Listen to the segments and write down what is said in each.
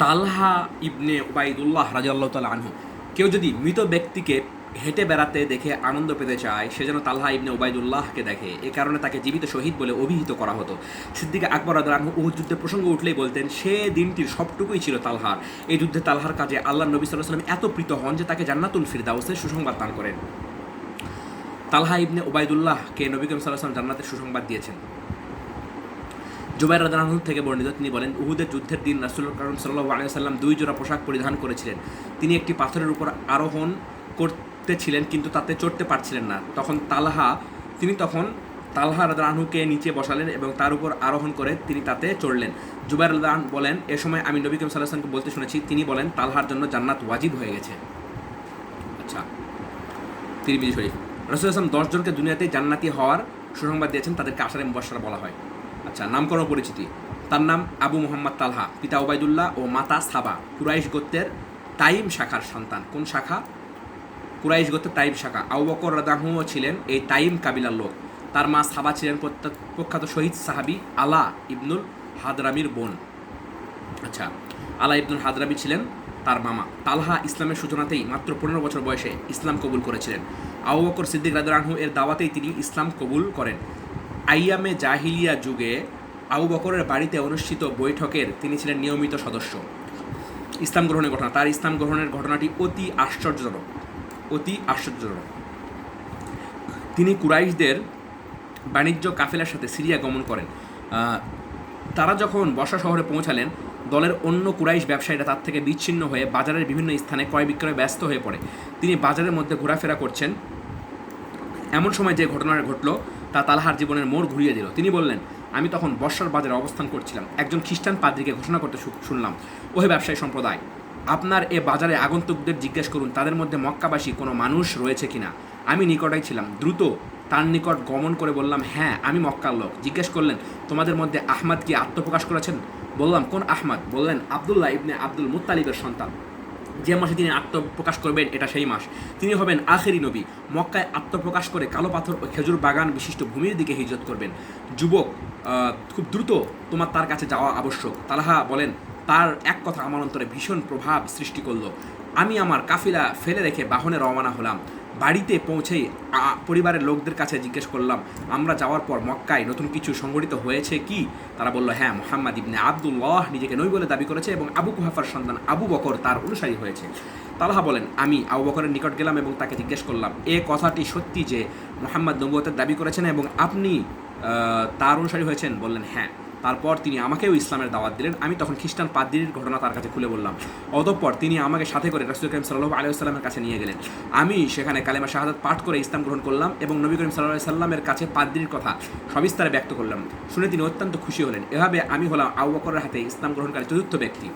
তালহা ইবনে Ubaidullah রাদিয়াল্লাহু তাআলা আনহু, কেউ যদি মৃত ব্যক্তিকে হেঁটে বেড়াতে দেখে আনন্দ পেতে চায়, সে যেন তালহা ইবনে উবাইদুল্লাহকে দেখে। এ কারণে তাকে জীবিত শহীদ বলে অভিহিত করা হতো। সিদ্দিক আকবর রাদিয়াল্লাহু আনহু উহুদ যুদ্ধের প্রসঙ্গ উঠলেই বলতেন, সে দিনটির সবটুকুই ছিল তালহার। এই যুদ্ধে তালহার কাজে আল্লাহর নবী সাল্লাল্লাহু আলাইহি ওয়াসাল্লাম এত প্রীত হন যে তাকে জান্নাতুল ফিরদাউসের সুসংবাদ দান করেন। তালহা ইবনে উবাইদুল্লাহকে নবী করিম সাল্লাল্লাহু আলাইহি ওয়াসাল্লাম জান্নাতের সুসংবাদ দিয়েছেন। জুবাইর রাদিয়াল্লাহু আনহু থেকে বর্ণিত, তিনি বলেন, উহুদের যুদ্ধের দিন রাসূল কারীম সাল্লাল্লাহু আলাইহি ওয়াসাল্লাম দুই জোড়া পোশাক পরিধান করেছিলেন। তিনি একটি পাথরের উপর আরোহণ করতেছিলেন, কিন্তু তাতে চড়তে পারছিলেন না। তিনি তখন তালহা রাদিয়াল্লাহু আনহুকে নিচে বসালেন এবং তার উপর আরোহণ করে তিনি তাতে চড়লেন। জুবাইর রাদিয়াল্লাহু আনহু বলেন, এ সময় আমি নবী করিম সাল্লাল্লাহু আলাইহি ওয়াসাল্লামকে বলতে শুনেছি, তিনি বলেন, তালহার জন্য জান্নাত ওয়াজিব হয়ে গেছে। আচ্ছা, তিরমিজি শরীফ। রাসূল সাল্লাল্লাহু আলাইহি ওয়াসাল্লাম 10 জনকে দুনিয়াতেই জান্নাতি হওয়ার সুসংবাদ দিয়েছেন, তাদেরকে আশারে মুবাশশারা বলা হয়। আচ্ছা, নামকরণ পরিচিতি। তার নাম আবু মুহাম্মদ তালহা, পিতা উবাইদুল্লাহ ও মাতা সাবা। কুরাইশ গোত্রের তাইম শাখার সন্তান। কোন শাখা? কুরাইশ গোত্রের তাইম শাখা। আবু বকর রাদিয়াল্লাহু আনহু ছিলেন এই তাইম কাবিলার লোক। তার মা সাবা ছিলেন প্রখ্যাত শহীদ সাহাবী আলা ইবনুল হাদরামির বোন। আচ্ছা, আলা ইবনুল হাদরামি ছিলেন তার মামা। তালহা ইসলামের সূচনাতেই মাত্র 15 বছর বয়সে ইসলাম কবুল করেছিলেন। আবু বকর সিদ্দিক রাদিয়াল্লাহু আনহু এর দাওয়াতেই তিনি ইসলাম কবুল করেন। আইয়ামে জাহিলিয়া যুগে আবু বকরের বাড়িতে অনুষ্ঠিত বৈঠকের তিনি ছিলেন নিয়মিত সদস্য। ইসলাম গ্রহণের ঘটনা। তার ইসলাম গ্রহণের ঘটনাটি অতি আশ্চর্যজনক। তিনি কুরাইশদের বাণিজ্য কাফেলার সাথে সিরিয়া গমন করেন। তারা যখন বসরা শহরে পৌঁছালেন, দলের অন্য কুরাইশ ব্যবসায়ীরা তার থেকে বিচ্ছিন্ন হয়ে বাজারের বিভিন্ন স্থানে ক্রয় বিক্রয়ে ব্যস্ত হয়ে পড়ে। তিনি বাজারের মধ্যে ঘোরাফেরা করছেন, এমন সময় যে ঘটনা ঘটল তা তালহার জীবনের মোড় ঘুরিয়ে দিল। তিনি বললেন, আমি তখন বসরার বাজারে অবস্থান করছিলাম, একজন খ্রিস্টান পাদ্রীকে ঘোষণা করতে শুনলাম, ওহে ব্যবসায়ী সম্প্রদায়, আপনার এ বাজারে আগন্তুকদের জিজ্ঞেস করুন তাদের মধ্যে মক্কাবাসী কোনো মানুষ রয়েছে কিনা। আমি নিকটেই ছিলাম, দ্রুত তার নিকট গমন করে বললাম, হ্যাঁ, আমি মক্কার লোক। জিজ্ঞেস করলেন, তোমাদের মধ্যে আহমদ কি আত্মপ্রকাশ করেছেন? বললাম, কোন আহমদ? বললেন, আবদুল্লাহ ইবনে আব্দুল মুত্তালিবের সন্তান। যে মাসে তিনি আত্মপ্রকাশ করবেন এটা সেই মাস। তিনি হবেন আখেরি নবী। মক্কায় আত্মপ্রকাশ করে কালো পাথর ও খেজুর বাগান বিশিষ্ট ভূমির দিকে হিজরত করবেন। যুবক, খুব দ্রুত তোমার তার কাছে যাওয়া আবশ্যক। তালহা বলেন, তার এক কথা আমার অন্তরে ভীষণ প্রভাব সৃষ্টি করলো। আমি আমার কাফিলা ফেলে রেখে বাহনে রওনা হলাম। বাড়িতে পৌঁছেই পরিবারের লোকদের কাছে জিজ্ঞেস করলাম, আমরা যাওয়ার পর মক্কায় নতুন কিছু সংঘটিত হয়েছে কি? তারা বলল, হ্যাঁ, মুহাম্মদ ইবনে আবদুল্লাহ নিজেকে নবী বলে দাবি করেছে এবং আবু কুহাফার সন্তান আবু বকর তার অনুসারী হয়েছে। তালহা বলেন, আমি আবু বকরের নিকট গেলাম এবং তাকে জিজ্ঞেস করলাম, এ কথাটি সত্যি যে মুহাম্মদ নবুয়তের দাবি করেছেন এবং আপনি তার অনুসারী হয়েছেন? বললেন, হ্যাঁ। তারপর তিনি আমাকেও ইসলামের দাওয়াত দিলেন। আমি তখন খ্রিস্টান পাদ্রীর ঘটনা তার কাছে খুলে বললাম। অতঃপর তিনি আমাকে সাথে করে রাসূল করিম সাল্লাল্লাহু আলাইহি ওয়াসাল্লামের কাছে নিয়ে গেলেন। আমি সেখানে কালেমা শাহাদাত পাঠ করে ইসলাম গ্রহণ করলাম এবং নবী করিম সাল্লাল্লাহু আলাইহি ওয়াসাল্লামের কাছে পাদ্রীর কথা সবিস্তারে ব্যক্ত করলাম। শুনে তিনি অত্যন্ত খুশি হলেন। এভাবে আমি হলাম আবু বকরের হাতে ইসলাম গ্রহণকারী চতুর্থ ব্যক্তি।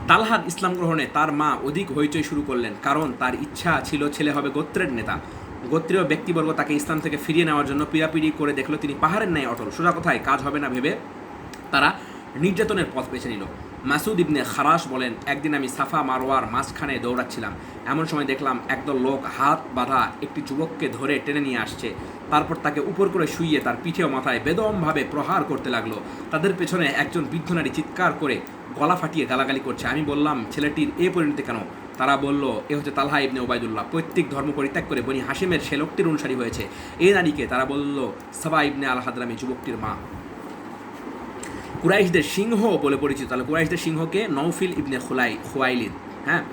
তালহার ইসলাম গ্রহণে তার মা অধিক হইচই শুরু করলেন, কারণ তার ইচ্ছা ছিল ছেলে হবে গোত্রের নেতা। গোত্রীয় ব্যক্তিবর্গ তাকে ইসলাম থেকে ফিরিয়ে নেওয়ার জন্য পিড়াপিড়ি করে দেখলো তিনি পাহাড়ের ন্যায় অটল। সোজা কথায় কাজ হবে না ভেবে তারা নির্যাতনের পথ বেছে নিল। মাসুদ ইবনে খারাস বলেন, একদিন আমি সাফা মারওয়ার মাঝখানে দৌড়াচ্ছিলাম। এমন সময় দেখলাম একদল লোক হাত বাঁধা একটি যুবককে ধরে টেনে নিয়ে আসছে। তারপর তাকে উপর করে শুইয়ে তার পিঠে ও মাথায় বেদমভাবে প্রহার করতে লাগলো। তাদের পেছনে একজন বৃদ্ধ নারী চিৎকার করে গলা ফাটিয়ে গালাগালি করছে। আমি বললাম, ছেলেটির এ পরিণতি কেন? তারা বলল, এ হচ্ছে তালহা ইবনে উবাইদুল্লাহ, পৈতৃক ধর্ম পরিত্যাগ করে বনি হাশিমের সে লোকটির অনুসারী হয়েছে। এই নারীকে তারা বলল সাবা ইবনে আল হাদরামি, যুবকটির মা। কুরাইশদের সিংহ বলে পরিচিত। তাহলে কুরাইশদের সিংহকে নওফিল ইবনে খুয়াইলিদ। হ্যাঁ,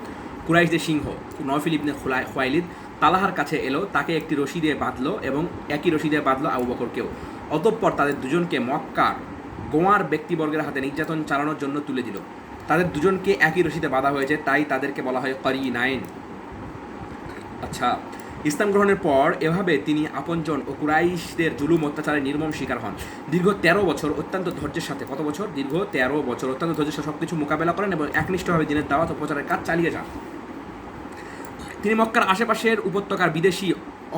কুরাইশদের সিংহ নওফিল ইবনে খুয়াইলিদ তালহার কাছে এলো, তাকে একটি রশি দিয়ে বাঁধলো এবং একই রশি দিয়ে বাঁধলো আবু বকরকেও। অতঃপর তাদের দুজনকে মক্কার গোয়ার ব্যক্তিবর্গের হাতে নির্যাতন চালানোর জন্য তুলে দিল। তাদের দুজনকে একই রশিতে বাঁধা হয়েছে, তাই তাদেরকে বলা হয় করিনাইন। আচ্ছা, ইসলাম গ্রহণের পর এভাবে তিনি আপনজন ও কুরাইশদের জুলুম অত্যাচারের নির্মম শিকার হন। দীর্ঘ 13 বছর অত্যন্ত ধৈর্যের সাথে, কত বছর? দীর্ঘ 13 বছর অত্যন্ত ধৈর্যের সাথে সবকিছু মোকাবেলা করেন এবং একনিষ্ঠভাবে দিনের দাওয়াত ও প্রচারের কাজ চালিয়ে যান। তিনি মক্কার আশেপাশের উপত্যকার বিদেশি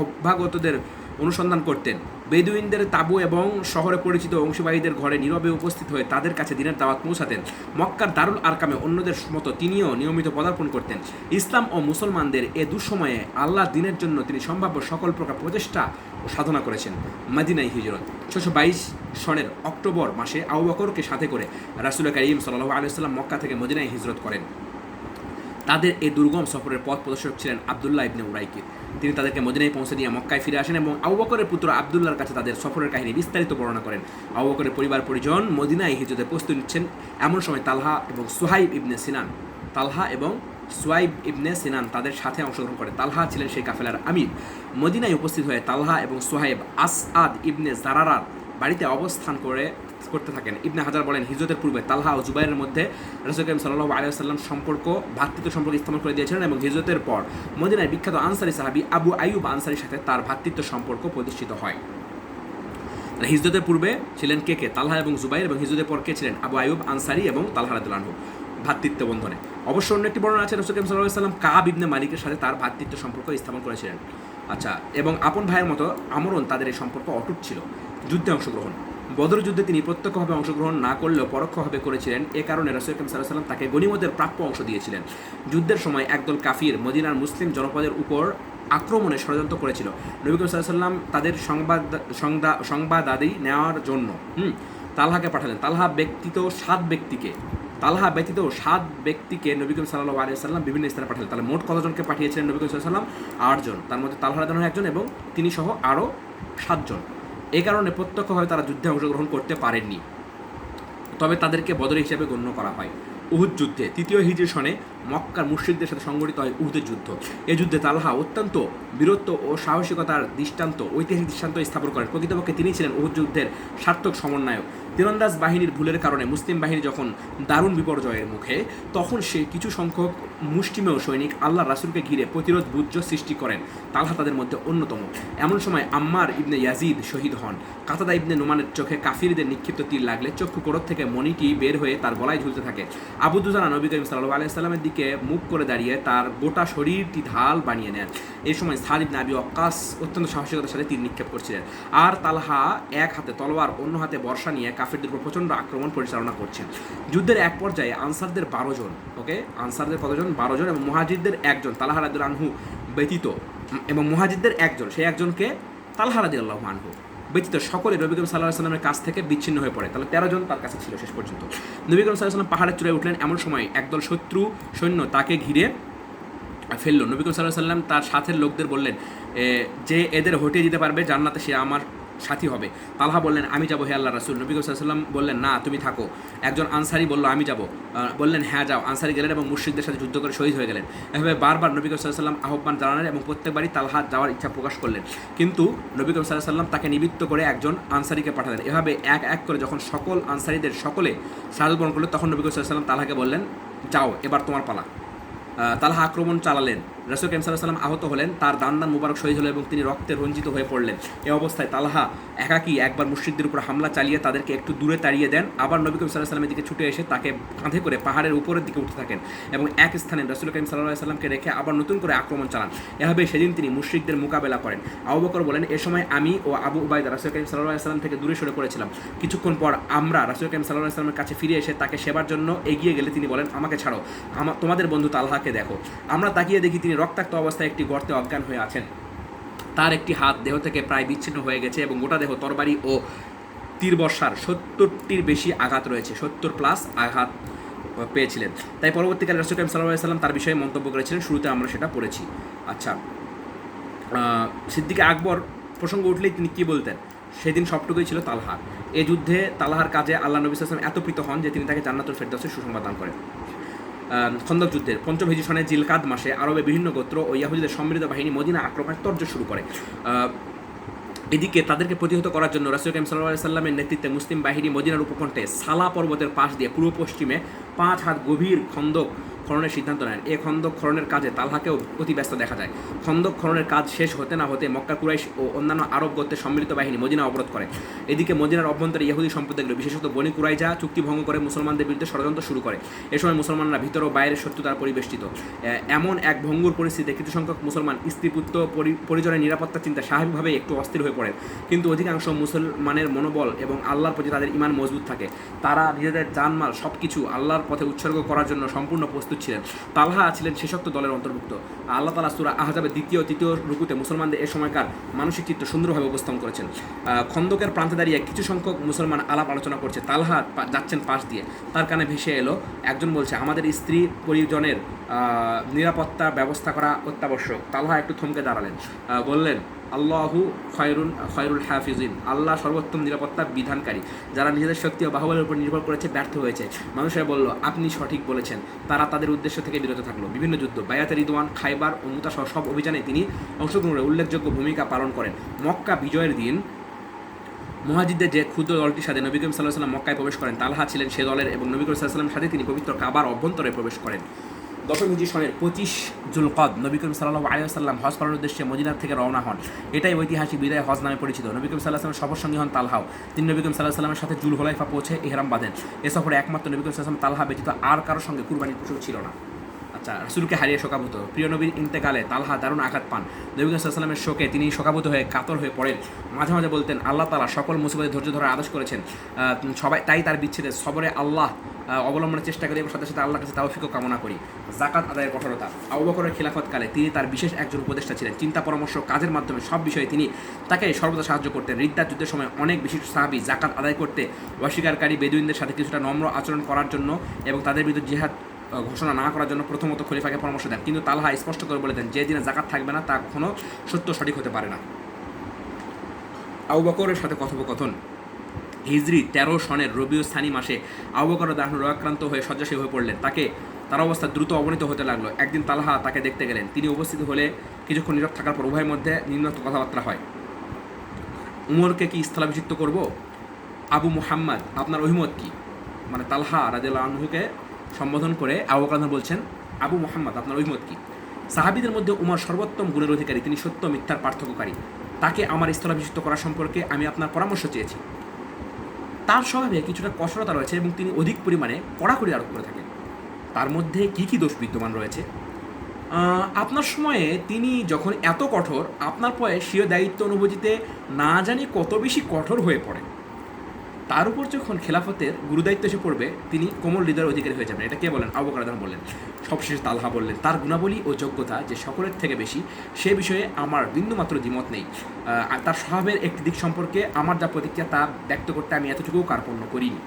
অভ্যাগতদের অনুসন্ধান করতেন। বেদুইনদের তাঁবু এবং শহরে পরিচিত অংশীবাহীদের ঘরে নীরবে উপস্থিত হয়ে তাদের কাছে দিনের দাওয়াত পৌঁছাতেন। মক্কার দারুল আরকামে অন্যদের মতো তিনিও নিয়মিত পদার্পণ করতেন। ইসলাম ও মুসলমানদের এ দুঃসময়ে আল্লাহ দিনের জন্য তিনি সম্ভাব্য সকল প্রকার প্রচেষ্টা ও সাধনা করেছেন। মদিনায় হিজরত 622 সনের অক্টোবর মাসে আবু বকরকে সাথে করে রাসূল করিম সাল্লাল্লাহু আলাইহি ওয়াসাল্লাম মক্কা থেকে মদিনায় হিজরত করেন। তাদের এই দুর্গম সফরের পথ প্রদর্শক ছিলেন আব্দুল্লাহ ইবনে উরাইকির। তিনি তাদেরকে মদিনায় পৌঁছে দিয়ে মক্কায় ফিরে আসেন এবং আবু বকরের পুত্র আব্দুল্লাহর কাছে তাদের সফরের কাহিনী বিস্তারিত বর্ণনা করেন। আবু বকরের পরিবার পরিজন মদিনায় হিজরতের প্রস্তুতি নিচ্ছেন। এমন সময় তালহা এবং সুহাইব ইবনে সিনান তাদের সাথে অংশগ্রহণ করে। তালহা ছিলেন সেই কাফেলার আমির। মদিনায় উপস্থিত হয়ে তালহা এবং সুহাইব আসআদ ইবনে জারারার বাড়িতে অবস্থান করতে থাকেন। ইবনে হাজার বলেন, হিজরতের পূর্বে তালহা ও জুবাইরের মধ্যে রাসূল করিম সাল্লাল্লাহু আলাইহি ওয়াসাল্লাম ভ্রাতৃত্ব সম্পর্ক স্থাপন করে দিয়েছিলেন এবং হিজরতের পর মদিনায় বিখ্যাত আনসারী সাহাবী আবু আইয়ুব আনসারীর সাথে তার ভ্রাতৃত্ব সম্পর্ক প্রতিষ্ঠিত হয়। হিজরতের পূর্বে ছিলেন কে? তালহা এবং জুবাইর, এবং হিজরতের পর কে ছিলেন? আবু আইয়ুব আনসারী এবং তালহা রাদিয়াল্লাহু আনহু, ভ্রাতৃত্ব বন্ধনে। অবশ্য অন্য একটি বর্ণনা আছে রাসূল করিম সাল্লাল্লাহু আলাইহি ওয়াসাল্লাম কাব ইবনে মালিকের সাথে তার ভ্রাতৃত্ব সম্পর্ক স্থাপন করেছিলেন। আচ্ছা, এবং আপন ভাইয়ের মতো আমরণ তাদের এই সম্পর্ক অটুট ছিল। যুদ্ধে অংশগ্রহণ। বদর যুদ্ধে তিনি প্রত্যক্ষভাবে অংশগ্রহণ না করলেও পরোক্ষভাবে করেছিলেন। এ কারণে রাসূল করিম সাল্লাল্লাহু আলাইহি ওয়াসাল্লাম তাকে গনিমতের প্রাপ্য অংশ দিয়েছিলেন। যুদ্ধের সময় একদল কাফির মদিনার মুসলিম জনপদের উপর আক্রমণে ষড়যন্ত্র করেছিল। নবী করিম সাল্লাল্লাহু আলাইহি ওয়াসাল্লাম তাদের সংবাদাদি নেওয়ার জন্য তালহাকে পাঠালেন। তালহা ব্যতীত 7 ব্যক্তিকে নবী করিম সাল্লাল্লাহু আলাইহি ওয়াসাল্লাম বিভিন্ন স্থানে পাঠালেন। তাহলে মোট কতজনকে পাঠিয়েছিলেন নবী করিম সাল্লাল্লাহু আলাইহি ওয়াসাল্লাম? 8 জন। তার মধ্যে তালহা রাদিয়াল্লাহু আনহু একজন এবং তিনি সহ আরও 7 জন। এই কারণে প্রত্যক্ষভাবে তারা যুদ্ধে অংশগ্রহণ করতে পারেননি, তবে তাদেরকে বদর হিসেবে গণ্য করা হয়। উহুদ যুদ্ধে 3য় হিজরি সনে মক্কার মুশরিকদের সাথে সংগঠিত হয় উহুদের যুদ্ধ। এই যুদ্ধে তালহা অত্যন্ত বীরত্ব ও সাহসিকতার ঐতিহাসিক দৃষ্টান্ত স্থাপন করেন। প্রকৃতপক্ষে তিনি ছিলেন উহুদ যুদ্ধের সার্থক সমন্বয়ক। তীরন্দাজ বাহিনীর ভুলের কারণে মুসলিম বাহিনী যখন দারুণ বিপর্যয়ের মুখে, তখন সে কিছু সংখ্যক মুষ্টিমেয় সৈনিক আল্লাহ রাসূলকে ঘিরে প্রতিরোধ বুর্জ সৃষ্টি করেন। তালহা তাদের মধ্যে অন্যতম। এমন সময় আম্মার ইবনে ইয়াজিদ শহীদ হন। কাতাদা ইবনে নোমানের চোখে কাফিরদের নিক্ষিপ্ত তীর লাগলে চক্ষু কোরত থেকে মণিটি বের হয়ে তার গলায় ঝুলতে থাকে। আবু দুজানা নবী করিম সাল্লাল্লাহু আলাইহি ওয়াসাল্লামের দিকে মুখ করে দাঁড়িয়ে তার গোটা শরীরটি ঢাল বানিয়ে নেন। এই সময় সাদ ইবনে আবি ওয়াক্কাস অত্যন্ত সাহসিকতার সাথে তীর নিক্ষেপ করছিলেন, আর তালহা এক হাতে তলোয়ার অন্য হাতে বর্শা নিয়ে কাফিরদের উপর প্রচণ্ড আক্রমণ পরিচালনা করছেন। যুদ্ধের এক পর্যায়ে আনসারদের 12 জন, আনসারদের কতজন? 12 জন, এবং মুহাজিরদের একজন, তালহা রাদিয়াল্লাহু আনহু ব্যতীত, এবং মুহাজিরদের একজন, সেই একজনকে তালহা রাদিয়াল্লাহু আনহু ব্যতীত সকলে নবী করিম সাল্লাল্লাহু আলাইহি ওয়াসাল্লামের কাছ থেকে বিচ্ছিন্ন হয়ে পড়ে। তাহলে 13 জন তার কাছে ছিল শেষ পর্যন্ত। নবী করিম সাল্লাল্লাহু আলাইহি ওয়াসাল্লাম পাহাড়ের চূড়ায় উঠলেন। এমন সময় একদল শত্রু সৈন্য তাকে ঘিরে ফেলল। নবী করিম সাল্লাল্লাহু আলাইহি ওয়াসাল্লাম তার সাথের লোকদের বললেন, যে এদের হটিয়ে দিতে পারবে জান্নাতে সে আমার সাথী হবে। তালহা বললেন, আমি যাবো হে আল্লাহর রাসূল। নবী করিম সাল্লাল্লাহু আলাইহি ওয়াসাল্লাম বললেন, না, তুমি থাকো। একজন আনসারী বলল, আমি যাব। বললেন, হ্যাঁ যাও। আনসারী গেলেন এবং মুশরিকদের সাথে যুদ্ধ করে শহীদ হয়ে গেলেন। এভাবে বারবার নবী করিম সাল্লাল্লাহু আলাইহি ওয়াসাল্লাম আহ্বান জানালেন এবং প্রত্যেকবারই তালহা যাওয়ার ইচ্ছা প্রকাশ করলেন, কিন্তু নবী করিম সাল্লাল্লাহু আলাইহি ওয়াসাল্লাম তাকে নিবৃত্ত করে একজন আনসারীকে পাঠালেন। এভাবে এক এক করে যখন সকল আনসারীদের সকলে শাহাদাত বরণ করলেন, তখন নবী করিম সাল্লাল্লাহু আলাইহি ওয়াসাল্লাম তালহাকে বললেন, যাও, এবার তোমার পালা। তালহা আক্রমণ চালালেন। রাসূল করিম সাল্লাল্লাহু আলাইহি ওয়াসাল্লাম আহত হলেন, তার দান মুবারক শহীদ হলো এবং তিনি রক্তে রঞ্জিত হয়ে পড়লেন। এই অবস্থায় তালহা একাকী একবার মুশরিকদের উপর হামলা চালিয়ে তাদেরকে একটু দূরে তাড়িয়ে দেন। আবার নবী করিম সাল্লাল্লাহু আলাইহি ওয়াসাল্লামের দিকে ছুটে এসে তাকে কাঁধে করে পাহাড়ের উপরের দিকে উঠতে থাকেন এবং এক স্থানে রাসূল করিম সাল্লাল্লাহু আলাইহি ওয়াসাল্লামকে রেখে আবার নতুন করে আক্রমণ চালান। এভাবে সেদিন তিনি মুশরিকদের মোকাবেলা করেন। আবু বকর বলেন, এ সময় আমি ও আবু উবাইদা রাসূল করিম সাল্লাল্লাহু আলাইহি ওয়াসাল্লাম থেকে দূরে সরে পড়েছিলাম। কিছুক্ষণ পর আমরা রাসূল করিম সাল্লাল্লাহু আলাইহি ওয়াসাল্লামের কাছে ফিরে এসে তাকে সেবার জন্য এগিয়ে গেলে তিনি বলেন, আমাকে ছাড়ো, তোমাদের বন্ধু তালহাকে দেখো। আমরা তাকিয়ে দেখি তিনি রক্তাক্ত অবস্থায় একটি গর্তে অজ্ঞান হয়ে আছেন। তার একটি হাত দেহ থেকে প্রায় বিচ্ছিন্ন হয়ে গেছে এবং গোটা দেহ তরবারি ও তীর বর্ষার 70টির বেশি আঘাত রয়েছে, 70+ আঘাত পেয়েছিলেন। তাই পরবর্তীকালে রাসূল করিম সাল্লাল্লাহু আলাইহি ওয়াসাল্লাম তার বিষয়ে মন্তব্য করেছিলেন। শুরুতে আমরা সেটা পড়েছি। আচ্ছা, সিদ্দিক আকবর প্রসঙ্গ উঠলেই তিনি কী বলতেন? সেদিন সবটুকুই ছিল তালহার। এই যুদ্ধে তালহার কাজে আল্লাহ নবী সাল্লাল্লাহু আলাইহি ওয়াসাল্লাম এত প্রীত হন যে তিনি তাকে জান্নাতুল ফেরদাউসের সুসংবাদ দান করেন। খন্দক যুদ্ধের 5ম হিজরি সনে জিলকাদ মাসে আরবে বিভিন্ন গোত্র ও ইয়াহুদীদের সম্মিলিত বাহিনী মদিনা আক্রমণের তরজা শুরু করে। এদিকে তাদেরকে প্রতিহত করার জন্য রাসূল করিম সাল্লাল্লাহু আলাইহি ওয়াসাল্লামের নেতৃত্বে মুসলিম বাহিনী মদিনার উপকণ্ঠে সালা পর্বতের পাশ দিয়ে পূর্ব পশ্চিমে 5 হাত গভীর খন্দক খননের সিদ্ধান্ত নেন। এই খন্দক খননের কাজে তালহাকেও অতি ব্যস্ত দেখা যায়। খন্দক খননের কাজ শেষ হতে না হতে মক্কা, কুরাইশ ও অন্যান্য আরব গোত্রের সম্মিলিত বাহিনী মদিনা অবরোধ করে। এদিকে মদিনার অভ্যন্তরে ইহুদি সম্প্রদায়গুলো, বিশেষত বনি কুরাইজা চুক্তি ভঙ্গ করে মুসলমানদের বিরুদ্ধে ষড়যন্ত্র শুরু করে। এ সময় মুসলমানরা ভিতর ও বাইরের শত্রুতার পরিবেষ্টিত। এমন এক ভঙ্গুর পরিস্থিতিতে কিছু সংখ্যক মুসলমান স্ত্রীপুত্র পরিজনের নিরাপত্তার চিন্তা স্বাভাবিকভাবে একটু অস্থির হয়ে পড়েন, কিন্তু অধিকাংশ মুসলমানের মনোবল এবং আল্লাহর প্রতি তাদের ঈমান মজবুত থাকে। তারা নিজেদের জানমাল সব কিছু আল্লাহর পথে উৎসর্গ করার জন্য সম্পূর্ণ প্রস্তুত ছিলেন। তালহা ছিলেন শেষোক্ত দলের অন্তর্ভুক্ত। আল্লাহ তাআলা সূরা আহজাবের দ্বিতীয় তৃতীয় রুকুতে মুসলমানদের এ সময়কার মানসিক চিত্র সুন্দরভাবে উপস্থাপন করেছেন। খন্দকের প্রান্তে দাঁড়িয়ে কিছু সংখ্যক মুসলমান আলাপ আলোচনা করছে। তালহা যাচ্ছেন পাশ দিয়ে, তার কানে ভেসে এলো, একজন বলছে, আমাদের স্ত্রী পরিজনের নিরাপত্তা ব্যবস্থা করা অত্যাবশ্যক। তালহা একটু থমকে দাঁড়ালেন, বললেন, আল্লাহু খয়রুল হাফিজিন, আল্লাহ সর্বোত্তম নিরাপত্তা বিধানকারী। যারা নিজেদের শক্তি ও বাহুবলের উপর নির্ভর করেছে ব্যর্থ হয়েছে। মানুষেরা বলল, আপনি সঠিক বলেছেন। তারা তাদের উদ্দেশ্য থেকে বিরত থাকলো। বিভিন্ন যুদ্ধ, বায়াতে রিদওয়ান, খাইবার ও মুতা সহ সব অভিযানে তিনি অংশগ্রহণ করে উল্লেখযোগ্য ভূমিকা পালন করেন। মক্কা বিজয়ের দিন মুহাজিরদের যে ক্ষুদ্র দলটির সাথে নবী করিম সাল্লাল্লাহু আলাইহি ওয়াসাল্লাম মক্কায় প্রবেশ করেন, তালহা ছিলেন সে দলের এবং নবী করিম সাল্লাল্লাহু আলাইহি ওয়াসাল্লামের সাথে তিনি পবিত্র কাবার অভ্যন্তরে প্রবেশ করেন। দশম হিজরি সনের 25 জুলকদ নবী করিম সাল্লাল্লাহু আলাইহি ওয়াসাল্লাম হজ করার উদ্দেশ্যে মদিনা থেকে রওনা হন। এটাই ঐতিহাসিক বিদায় হজ নামে পরিচিত। নবী করিম সাল্লাল্লাহু আলাইহি ওয়াসাল্লামের সফর সঙ্গী হন তালহাও। তিনি নবী করিম সাল্লাল্লাহু আলাইহি ওয়াসাল্লামের সাথে জুল হুলাইফা পৌঁছে ইহরাম বাঁধেন। এ সফরে একমাত্র নবী করিম সাল্লাল্লাহু আলাইহি ওয়াসাল্লাম তালহা ব্যতীত আর কারোর সঙ্গে কুরবানির পশু ছিল না। আচ্ছা, রাসূলকে হারিয়ে শোকাভূত। প্রিয় নবীর ইন্তেকালে তালহা দারুণ আঘাত পান। নবী করিম সাল্লাল্লাহু আলাইহি ওয়াসাল্লামের শোকে তিনি শোকাভূত হয়ে কাতর হয়ে পড়েন। মাঝে মাঝে বলতেন, আল্লাহ তাআলা সকল মুসিবতে ধৈর্য ধরার আদেশ করেছেন। সবাই তাই তার বিচ্ছেদে সবরে আল্লাহ অবলম্বনের চেষ্টা করি এবং সাথে সাথে আল্লাহর কাছে তাওফিকও কামনা করি। জাকাত আদায়ের কঠোরতা। আবু বকরের খিলাফতকালে তিনি তার বিশেষ একজন উপদেষ্টা ছিলেন। চিন্তা পরামর্শ কাজের মাধ্যমে সব বিষয়ে তিনি তাকে সর্বদা সাহায্য করতেন। রিদ্দার যুদ্ধের সময় অনেক বিশিষ্ট সাহাবী জাকাত আদায় করতে অস্বীকারী বেদুইনদের সাথে কিছুটা নম্র আচরণ করার জন্য এবং তাদের বিরুদ্ধে জিহাদ ঘোষণা না করার জন্য প্রথমত খলিফাকে পরামর্শ দেন, কিন্তু তালহা স্পষ্ট করে বলে দেন, যে দিনে জাকাত থাকবে না তা কখনো সত্য সঠিক হতে পারে না। আবু বকরের সাথে কথোপকথন। হিজরি 13 সনের রবিউল সানি মাসে আবু বকর রাদিয়াল্লাহু আনহু রোগাক্রান্ত হয়ে শয্যাশায়ী হয়ে পড়লেন। তার অবস্থা দ্রুত অবনতি হতে লাগলো। একদিন তালহা তাকে দেখতে গেলেন। তিনি উপস্থিত হলে কিছুক্ষণ নীরব থাকার পর উভয়ের মধ্যে নিম্নোক্ত কথাবার্তা হয়। উমরকে কি স্থলাভিষিক্ত করব? আবু মুহাম্মদ, আপনার অভিমত কি? মানে তালহা রাদিয়াল্লাহু আনহুকে সম্বোধন করে আবু বকর বলছেন, আবু মুহাম্মদ, আপনার অভিমত কি? সাহাবীদের মধ্যে উমর সর্বোত্তম গুণের অধিকারী, তিনি সত্য মিথ্যার পার্থক্যকারী। তাকে আমার স্থলাভিষিক্ত করা সম্পর্কে আমি আপনার পরামর্শ চেয়েছি। তার স্বভাবে কিছুটা কঠোরতা রয়েছে এবং তিনি অধিক পরিমাণে কড়াকড়ি আরোপ করে থাকেন। তার মধ্যে কী কী দোষ বিদ্যমান রয়েছে? আপনার সময়ে তিনি যখন এত কঠোর, আপনার পরে স্বীয় দায়িত্ব অনুভূতিতে না জানি কত বেশি কঠোর হয়ে পড়ে। তার উপর যখন খেলাফতের গুরুদায়িত্ব এসে পড়বে, তিনি কোমল হৃদয়ের অধিকারী হয়ে যাবেন। এটা কে বলেন? আবু বকর রাদিয়াল্লাহু আনহু বললেন। সবশেষে তালহা বললেন, তার গুণাবলী ও যোগ্যতা যে সকলের থেকে বেশি, সে বিষয়ে আমার বিন্দুমাত্র দ্বিমত নেই। তার স্বভাবের একটি দিক সম্পর্কে আমার যা প্রতিক্রিয়া তা ব্যক্ত করতে আমি এতটুকুও কার্পণ্য করিনি।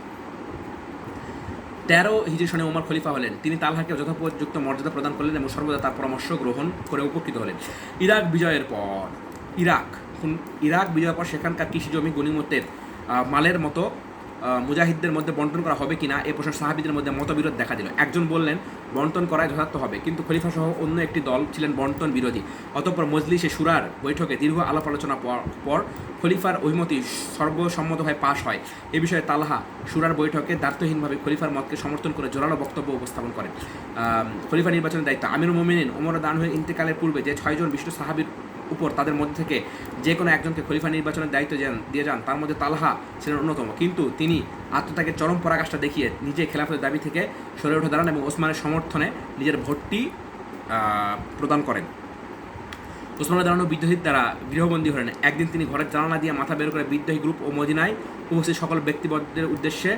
13 হিজরি সনে ওমর খলিফা হলেন। তিনি তালহাকে যথোপযুক্ত মর্যাদা প্রদান করলেন এবং সর্বদা তার পরামর্শ গ্রহণ করে উপকৃত হলেন। ইরাক বিজয়ের পর সেখানকার কৃষি জমি গনিমতের মালের মতো মুজাহিদদের মধ্যে বন্টন করা হবে কিনা এ প্রশ্ন সাহাবীদের মধ্যে মতবিরোধ দেখা দিল। একজন বললেন, বন্টন করাই যথার্থ হবে, কিন্তু খলিফা সহ অন্য একটি দল ছিলেন বন্টন বিরোধী। অতঃপর মজলিসে শুরার বৈঠকে দীর্ঘ আলাপ আলোচনা পর খলিফার অভিমতি সর্বসম্মতভাবে পাশ হয়। এ বিষয়ে তালহা শুরার বৈঠকে দায়িত্বহীনভাবে খলিফার মতকে সমর্থন করে জোরালো বক্তব্য উপস্থাপন করেন। খলিফা নির্বাচনের দায়িত্ব। আমিরুল মুমিনিন ওমর রাদিয়াল্লাহু আনহুর ইন্তেকালের পূর্বে যে 6 জন বিশিষ্ট সাহাবীর উপর তাদের মধ্যে থেকে যে কোনো একজনকে খলিফা নির্বাচনের দায়িত্ব দিয়ে যান, তার মধ্যে তালহা ছিলেন অন্যতম। কিন্তু তিনি আত্মত্যাগের চরম পরাকাষ্ঠা দেখিয়ে নিজে খেলাফতের দাবি থেকে সরে উঠে দাঁড়ান এবং ওসমানের সমর্থনে নিজের ভোটটি প্রদান করেন। ওসমান রাদিয়াল্লাহু আনহু বিদ্রোহীর দ্বারা গৃহবন্দী হলেন। একদিন তিনি ঘরের জানালা দিয়ে মাথা বের করে বিদ্রোহী গ্রুপ ও মদিনায় উপস্থিত সকল ব্যক্তিবর্গের উদ্দেশ্যে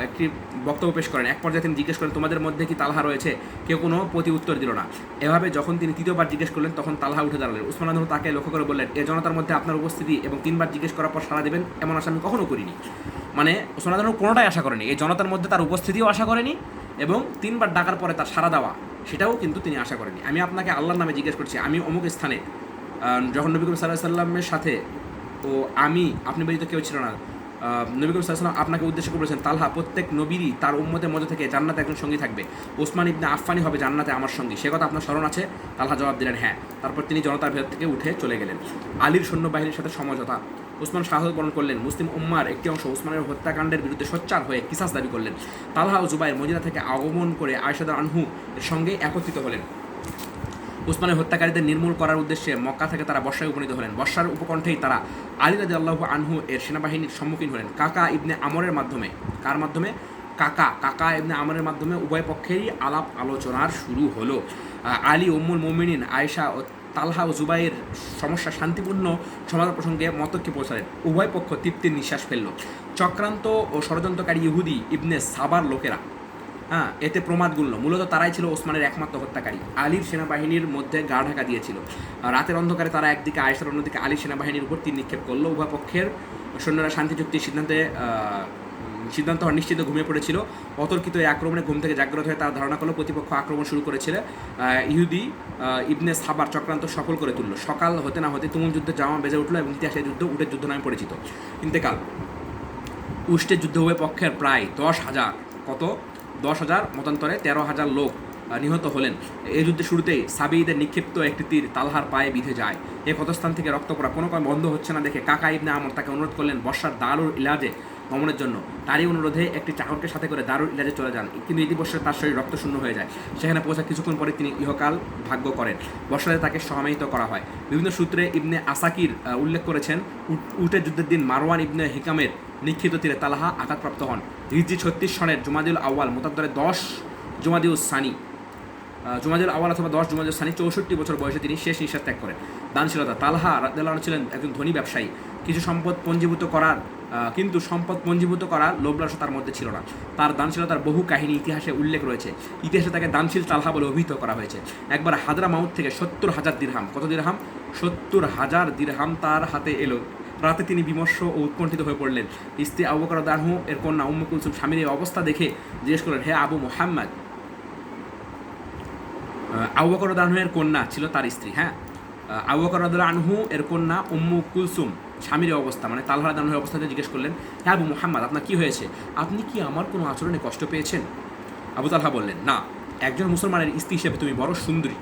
একটি বক্তব্য পেশ করেন। এক পর্যায়ে তিনি জিজ্ঞেস করেন, তোমাদের মধ্যে কি তালহা রয়েছে? কেউ কোনো প্রতি উত্তর দিল না। এভাবে যখন তিনি তৃতীয়বার জিজ্ঞেস করলেন, তখন তালহা উঠে দাঁড়ালেন। ওসমান রাদিয়াল্লাহু আনহু তাকে লক্ষ্য করে বললেন, এ জনতার মধ্যে আপনার উপস্থিতি এবং 3 বার জিজ্ঞেস করার পর সাড়া দেবেন এমন আশা আমি কখনো করিনি। মানে ওসমান রাদিয়াল্লাহু আনহু কোনোটাই আশা করেনি। এই জনতার মধ্যে তার উপস্থিতিও আশা করেনি এবং 3 বার ডাকার পরে তার সাড়া দেওয়া সেটাও কিন্তু তিনি আশা করেনি। আমি আপনাকে আল্লাহর নামে জিজ্ঞেস করছি, আমি অমুক স্থানে যখন নবী করিম সাল্লাল্লাহু আলাইহি ওয়াসাল্লামের সাথে আপনি ব্যতীত কেউ ছিল না, নবী করিম সাল্লাল্লাহু আলাইহি ওয়াসাল্লাম আপনাকে উদ্দেশ্য করে বলেছেন, তালহা, প্রত্যেক নবীরই তার উম্মতের মধ্যে থেকে জান্নাতে একজন সঙ্গী থাকবে। ওসমান ইবনে আফফানি হবে জান্নাতে আমার সঙ্গী। সে কথা আপনার স্মরণ আছে? তালহা জবাব দিলেন, হ্যাঁ। তারপর তিনি জনতার ভেতর থেকে উঠে চলে গেলেন। আলীর সৈন্যবাহিনীর সাথে সমঝোতা। উসমান শাহাদাত বরণ করলেন। মুসলিম উম্মার একটি অংশ উসমানের হত্যাকাণ্ডের বিরুদ্ধে সোচ্চার হয়ে কিসাস দাবি করলেন। তালহা ও জুবাইর মদিনা থেকে আগমন করে আয়েশা আনহু এর সঙ্গে একত্রিত হলেন। উসমানের হত্যাকারীদের নির্মূল করার উদ্দেশ্যে মক্কা থেকে তারা বর্ষায় উপনীত হলেন। বর্ষার উপকণ্ঠেই তারা আলী রাদিয়াল্লাহু আনহু এর সেনাবাহিনীর সম্মুখীন হলেন কাকা ইবনে আমরের মাধ্যমে। কার মাধ্যমে? কাকা ইবনে আমরের মাধ্যমে উভয় পক্ষেরই আলাপ আলোচনার শুরু হলো। আলী উম্মুল মুমিনিন আয়েশা ও তালহা ও জুবাইয়ের সমস্যা শান্তিপূর্ণ সমাধান প্রসঙ্গে মতৈক্যে পৌঁছালেন। উভয় পক্ষ তৃপ্তির নিঃশ্বাস ফেলল। চক্রান্ত ও ষড়যন্ত্রকারী ইহুদি ইবনে সাবার লোকেরা এতে প্রমাদ গুনল। মূলত তারাই ছিল ওসমানের একমাত্র হত্যাকারী। আলীর সেনাবাহিনীর মধ্যে গা ঢাকা দিয়েছিল। রাতের অন্ধকারে তারা একদিকে আয়েশার অন্যদিকে আলীর সেনাবাহিনীর উপর তীর নিক্ষেপ করলো। উভয় পক্ষের সৈন্যরা শান্তি চুক্তির সিদ্ধান্ত নিশ্চিত ঘুমিয়ে পড়েছিল। অতর্কিত এই আক্রমণে ঘুম থেকে জাগ্রত হয়ে তারা ধারণা করলো প্রতিপক্ষ আক্রমণ শুরু করেছিল। ইহুদি ইবনে সাবার চক্রান্ত সফল করে তুলল। সকাল হতে না হতে তুমুল যুদ্ধে জামা বেজে উঠলো এবং ইতিহাসের যুদ্ধ উটের যুদ্ধ নামে পরিচিত। ইন্তেকাল। উষ্টের যুদ্ধ উভয় পক্ষের প্রায় 10,000 10,000 মতান্তরে 13,000 লোক নিহত হলেন। এই যুদ্ধের শুরুতেই সাবিদের নিক্ষিপ্ত একটি তীর তালহার পায়ে বিঁধে যায়। এই ক্ষতস্থান থেকে রক্ত পড়া কোনো বন্ধ হচ্ছে না দেখে কাকা ইবনে আমর তাকে অনুরোধ করলেন বর্ষার দারুল ইলাজে গমনের জন্য। তারই অনুরোধে একটি চাকরকে সাথে করে দারুল ইলাজে চলে যান, কিন্তু ইতিবর্ষে তার শরীর রক্তশূন্য হয়ে যায়। সেখানে পৌঁছা কিছুক্ষণ পরে তিনি ইহকাল ভাগ্য করেন। বর্ষাতে তাকে সমাহিত করা হয়। বিভিন্ন সূত্রে ইবনে আসাকির উল্লেখ করেছেন উটের যুদ্ধের দিন মারওয়ান ইবনে হিকামের নিক্ষিপ্ত তীরে তালহা আঘাতপ্রাপ্ত হন। হিজরি 36 সনের জুমাদিউল আউয়াল মতান্তরে 10 জুমাদিউল সানি জুমাদিউল আউয়াল অথবা 10 জুমাদিউল সানি 64 বছর বয়সে তিনি শেষ নিঃশ্বাস ত্যাগ করেন। দানশীলতা। তালহা রাদিয়াল্লাহু আনহু ছিলেন একজন ধনী ব্যবসায়ী। কিন্তু সম্পদ পঞ্জীভূত করার লোভলালসা তার মধ্যে ছিল না। তার দানশীলতার বহু কাহিনী ইতিহাসে উল্লেখ রয়েছে। ইতিহাসে তাকে দানশীল তালহা বলে অভিহিত করা হয়েছে। একবার হাদরা মাউত থেকে 70,000 দিরহাম, কত দিরহাম? 70,000 দিরহাম তার হাতে এলো। রাতে তিনি বিমর্ষ ও উৎকণ্ঠিত হয়ে পড়লেন। স্ত্রী আবু বকর রাদিয়াল্লাহু আনহু এর কন্যা উম্মে কুলসুম স্বামীর এই অবস্থা দেখে জিজ্ঞেস করলেন, হে আবু মুহাম্মদ। আবু বকর রাদিয়াল্লাহু আনহু এর কন্যা ছিল তার স্ত্রী। আবু বকর রাদিয়াল্লাহু আনহু এর কন্যা উম্মু কুলসুম স্বামীর অবস্থা মানে তালহা রাদিয়াল্লাহু আনহুর অবস্থাতে জিজ্ঞেস করলেন, হ্যাঁ আবু মুহাম্মদ, আপনার কি হয়েছে? আপনি কি আমার কোনো আচরণে কষ্ট পেয়েছেন? আবু তালহা বললেন, না, একজন মুসলমানের স্ত্রী হিসেবে তুমি বড় সুন্দরী,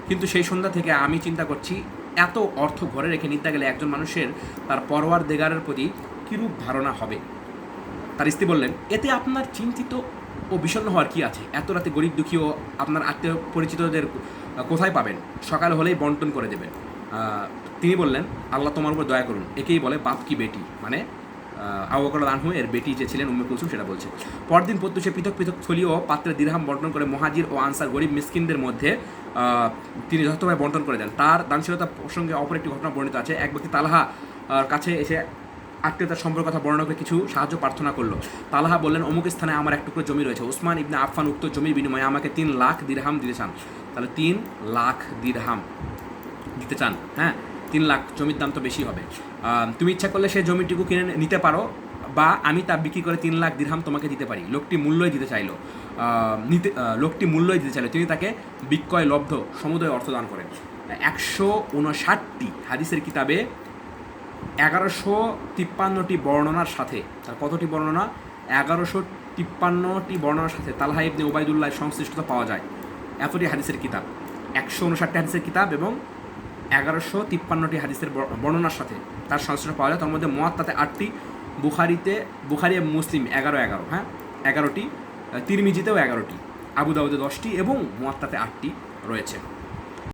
কিন্তু সেই সন্ধ্যা থেকে আমি চিন্তা করছি এত অর্থ ঘরে রেখে নিতে গেলে একজন মানুষের তার পরওয়ারদিগারের প্রতি কীরূপ ধারণা হবে। তার স্ত্রী বললেন, এতে আপনার চিন্তিত ও বিষণ্ণ হওয়ার কি আছে? এত রাতে গরিব দুঃখী ও আপনার আত্মীয় পরিচিতদের কোথায় পাবেন? সকাল হলেই বন্টন করে দেবেন। তিনি বললেন, আল্লাহ তোমার উপর দয়া করুন। একেই বলে বাপ কি বেটি, মানে আবু বকর রাদিয়াল্লাহু আনহু এর বেটি যে ছিলেন উম্মে কুলসুম সেটা বলছে। পরদিন প্রত্যুষে পৃথক পৃথক থলি ও পাত্রে দিরহাম বন্টন করে মুহাজির ও আনসার গরিব মিসকিনদের মধ্যে তিনি যথাযথভাবে বন্টন করে দেন। তার দানশীলতা প্রসঙ্গে অপর একটি ঘটনা বর্ণিত আছে। এক ব্যক্তি তালহা কাছে এসে আত্মীয়তার সম্পর্কের কথা বর্ণনা করে কিছু সাহায্য প্রার্থনা করলো। তালহা বললেন, অমুক স্থানে আমার এক টুকরো জমি রয়েছে। উসমান ইবনে আফফান উক্ত জমির বিনিময়ে আমাকে 3 লাখ দিরহাম দিতে চান। তাহলে 3 লাখ দিরহাম দিতে চান। 3 লাখ, জমির দাম তো বেশি হবে। তুমি ইচ্ছা করলে সেই জমিটুকু কিনে নিতে পারো, বা আমি তা বিক্রি করে 3 লাখ দিরহাম তোমাকে দিতে পারি। লোকটি মূল্যই দিতে চাইল। তিনি তাকে বিক্রয় লব্ধ সমুদয় অর্থ দান করেন। 159টি হাদিসের কিতাবে 1153টি বর্ণনার সাথে, তার কতটি বর্ণনা? 1153টি বর্ণনার সাথে তালহা ইবনে উবাইদুল্লাহর সংশ্লিষ্টতা পাওয়া যায়। এতটি হাদিসের কিতাব, 159টি হাদিসের কিতাব এবং 1153টি হাদিসের বর্ণনার সাথে তার সংশ্লিষ্ট পাওয়া যায়। তার মধ্যে মুয়াত্তাতে 8টি, বুখারী এবং মুসলিম 11টি, তিরমিজিতেও 11টি, আবু দাউদে 10টি এবং মুয়াত্তাতে 8টি রয়েছে।